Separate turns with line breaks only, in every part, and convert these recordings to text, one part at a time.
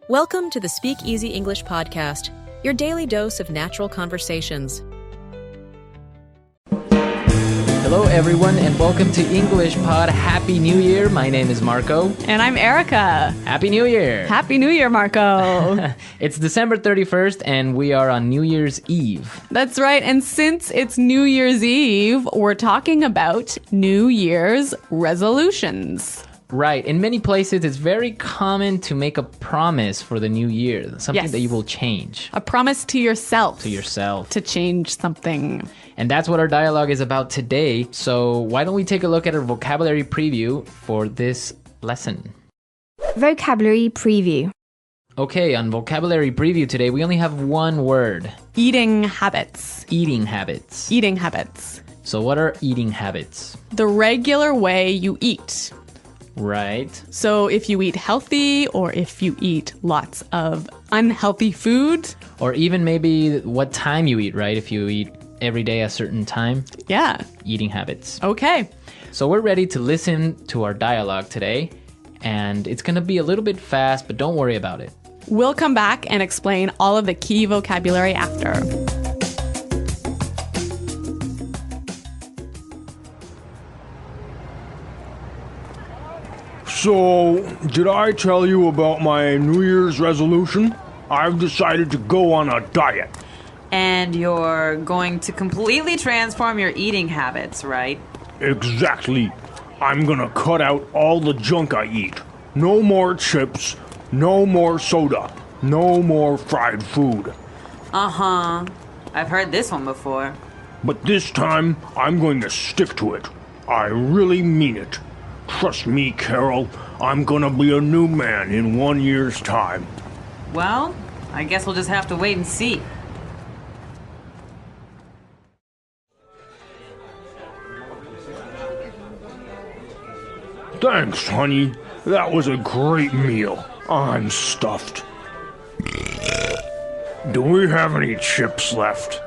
Welcome to the SpeakEasy English podcast, your daily dose of natural conversations.
Hello everyone and welcome to English Pod. Happy New Year. My name is Marco.
And I'm Erica.
Happy New Year.
Happy New Year, Marco.
It's December 31st and we are on New Year's Eve.
That's right. And since it's New Year's Eve, we're talking about New Year's resolutions.
Right. In many places, it's very common to make a promise for the new year, something that you will change.
A promise to yourself.
To yourself.
To change something.
And that's what our dialogue is about today. So why don't we take a look at our vocabulary preview for this lesson?
Vocabulary preview.
Okay, on vocabulary preview today, we only have one word.
Eating habits.
Eating habits.
Eating habits.
So what are eating habits?
The regular way you eat.
Right.
So if you eat healthy or if you eat lots of unhealthy food.
Or even maybe what time you eat, right? If you eat every day a certain time.
Yeah.
Eating habits.
Okay.
So we're ready to listen to our dialogue today. And it's going to be a little bit fast, but don't worry about it.
We'll come back and explain all of the key vocabulary after.
So, did I tell you about my New Year's resolution? I've decided to go on a diet.
And you're going to completely transform your eating habits, right?
Exactly. I'm gonna cut out all the junk I eat. No more chips, no more soda, no more fried food.
Uh-huh. I've heard this one before.
But this time, I'm going to stick to it. I really mean it. Trust me, Carol, I'm gonna be a new man in 1 year's time.
Well, I guess we'll just have to wait and see.
Thanks, honey. That was a great meal. I'm stuffed. Do we have any chips left?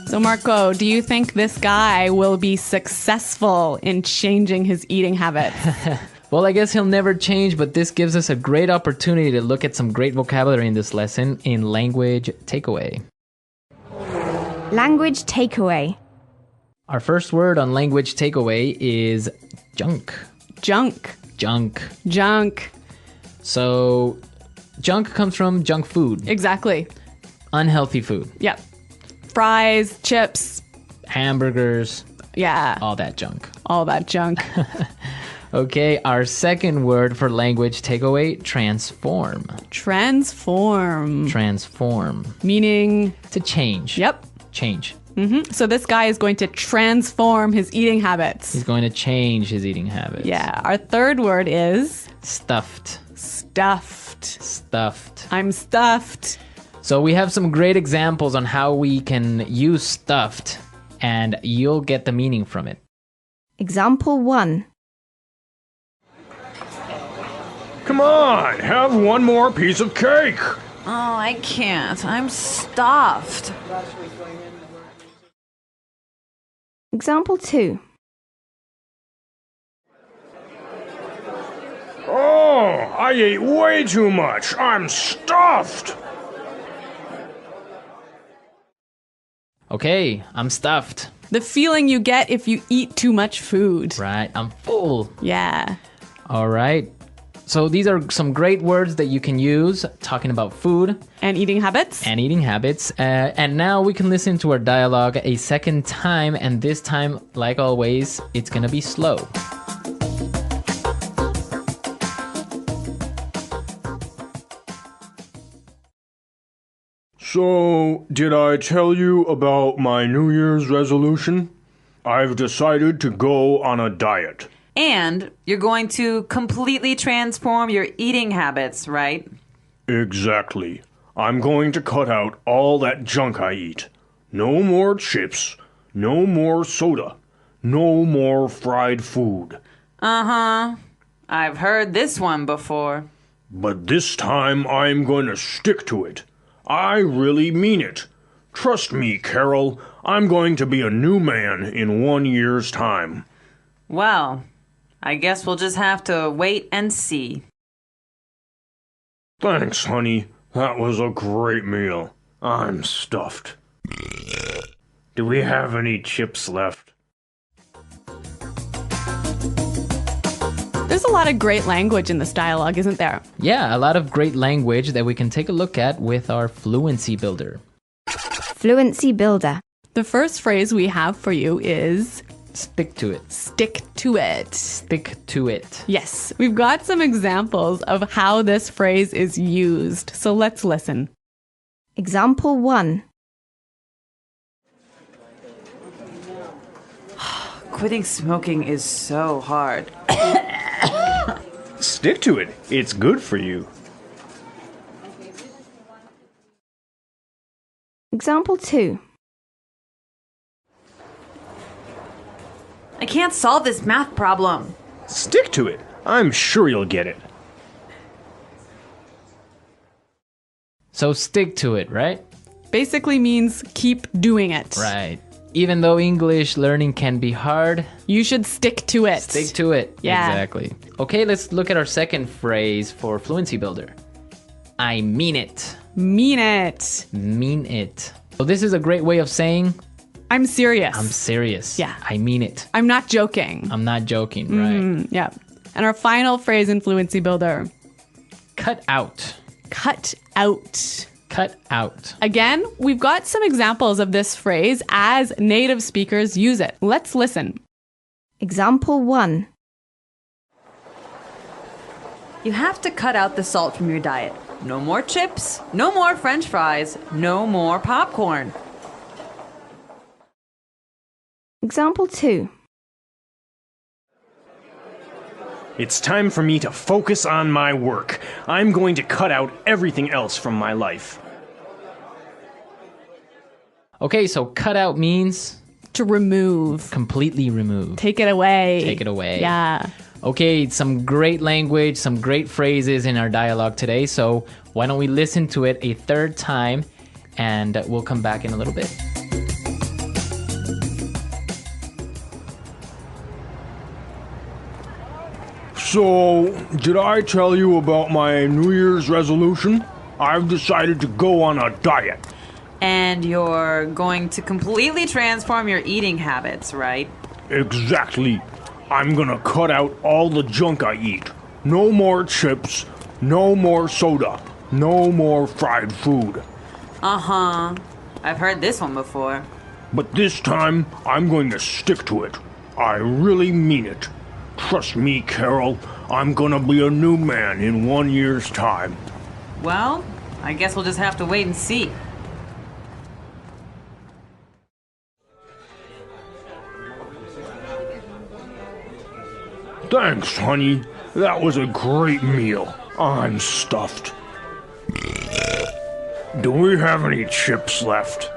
So Marco, do you think this guy will be successful in changing his eating habits?
Well, I guess he'll never change, but this gives us a great opportunity to look at some great vocabulary in this lesson in language takeaway.
Language takeaway.
Our first word on language takeaway is junk.
Junk.
Junk.
Junk.
So, junk comes from junk food.
Exactly.
Unhealthy food.
Yep. Fries, chips.
Hamburgers.
Yeah.
All that junk.
All that junk.
Okay, our second word for language takeaway, transform.
Transform.
Transform.
Meaning?
To change.
Yep.
Change.
Mm-hmm. So this guy is going to transform his eating habits.
He's going to change his eating habits.
Yeah. Our third word is?
Stuffed.
Stuffed.
Stuffed.
I'm stuffed.
So we have some great examples on how we can use stuffed, and you'll get the meaning from it.
Example 1.
Come on, have one more piece of cake.
Oh, I can't. I'm stuffed.
Example 2.
Oh, I ate way too much. I'm stuffed.
Okay, I'm stuffed.
The feeling you get if you eat too much food.
Right, I'm full.
Yeah.
All right. So these are some great words that you can use talking about food.
And eating habits.
And eating habits. And now we can listen to our dialogue a second time. And this time, like always, it's going to be slow.
So, did I tell you about my New Year's resolution? I've decided to go on a diet.
And you're going to completely transform your eating habits, right?
Exactly. I'm going to cut out all that junk I eat. No more chips. No more soda. No more fried food.
Uh-huh. I've heard this one before.
But this time I'm going to stick to it. I really mean it. Trust me, Carol, I'm going to be a new man in 1 year's time.
Well, I guess we'll just have to wait and see.
Thanks, honey. That was a great meal. I'm stuffed. Do we have any chips left?
There's a lot of great language in this dialogue, isn't there?
Yeah, a lot of great language that we can take a look at with our Fluency Builder.
Fluency Builder.
The first phrase we have for you is
Stick to it.
stick to it.
Stick to it.
Yes, we've got some examples of how this phrase is used. So let's listen.
Example 1.
Quitting smoking is so hard.
Stick to it. It's good for you.
Example 2.
I can't solve this math problem.
Stick to it. I'm sure you'll get it.
So stick to it, right?
Basically means keep doing it.
Right. Even though English learning can be hard,
You should stick to it.
stick to it.
Yeah.
Exactly. Okay, let's look at our second phrase for Fluency Builder. I mean it.
Mean it.
Mean it. So this is a great way of saying
I'm serious.
I'm serious.
Yeah.
I mean it.
I'm not joking.
I'm not joking, right?
Yeah. And our final phrase in Fluency Builder,
Cut out.
cut out.
Cut out.
Again, we've got some examples of this phrase as native speakers use it. Let's listen.
Example 1.
You have to cut out the salt from your diet. No more chips, no more French fries, no more popcorn.
Example 2.
It's time for me to focus on my work. I'm going to cut out everything else from my life.
Okay, so cut out means
To remove.
completely remove.
Take it away.
Take it away.
Yeah.
Okay, some great language, some great phrases in our dialogue today. So why don't we listen to it a third time and we'll come back in a little bit.
So, did I tell you about my New Year's resolution? I've decided to go on a diet.
And you're going to completely transform your eating habits, right?
Exactly. I'm gonna cut out all the junk I eat. No more chips, no more soda, no more fried food.
Uh-huh. I've heard this one before.
But this time, I'm going to stick to it. I really mean it. Trust me, Carol, I'm gonna be a new man in 1 year's time.
Well, I guess we'll just have to wait and see.
Thanks, honey. That was a great meal. I'm stuffed. Do we have any chips left?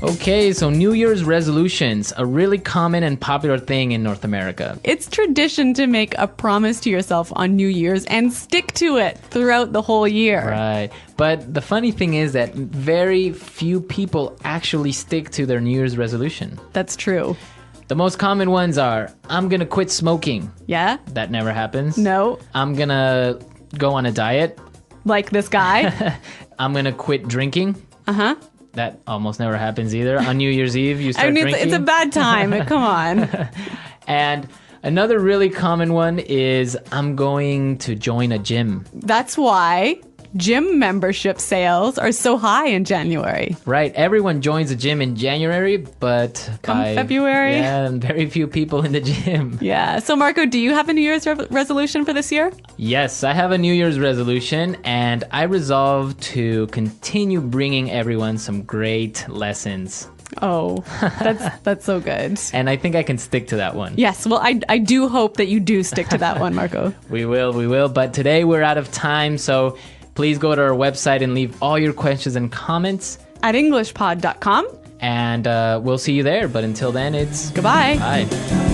Okay, so New Year's resolutions, a really common and popular thing in North America.
It's tradition to make a promise to yourself on New Year's and stick to it throughout the whole year.
Right. But the funny thing is that very few people actually stick to their New Year's resolution.
That's true.
The most common ones are, I'm gonna quit smoking.
Yeah?
That never happens.
No?
I'm gonna go on a diet.
Like this guy?
I'm gonna quit drinking.
Uh-huh.
That almost never happens either. On New Year's Eve, you start
I mean,
drinking.
it's a bad time. Come on.
And another really common one is, I'm going to join a gym.
That's why gym membership sales are so high in January.
Right, everyone joins a gym in January, but
Come
by
February?
yeah, very few people in the gym.
Yeah. So, Marco, do you have a New Year's resolution for this year?
Yes, I have a New Year's resolution, and I resolved to continue bringing everyone some great lessons.
Oh, that's so good.
And I think I can stick to that one.
Yes. Well, I do hope that you do stick to that one, Marco.
We will. But today we're out of time, so please go to our website and leave all your questions and comments.
At EnglishPod.com.
And we'll see you there. But until then, it's
Goodbye.
bye.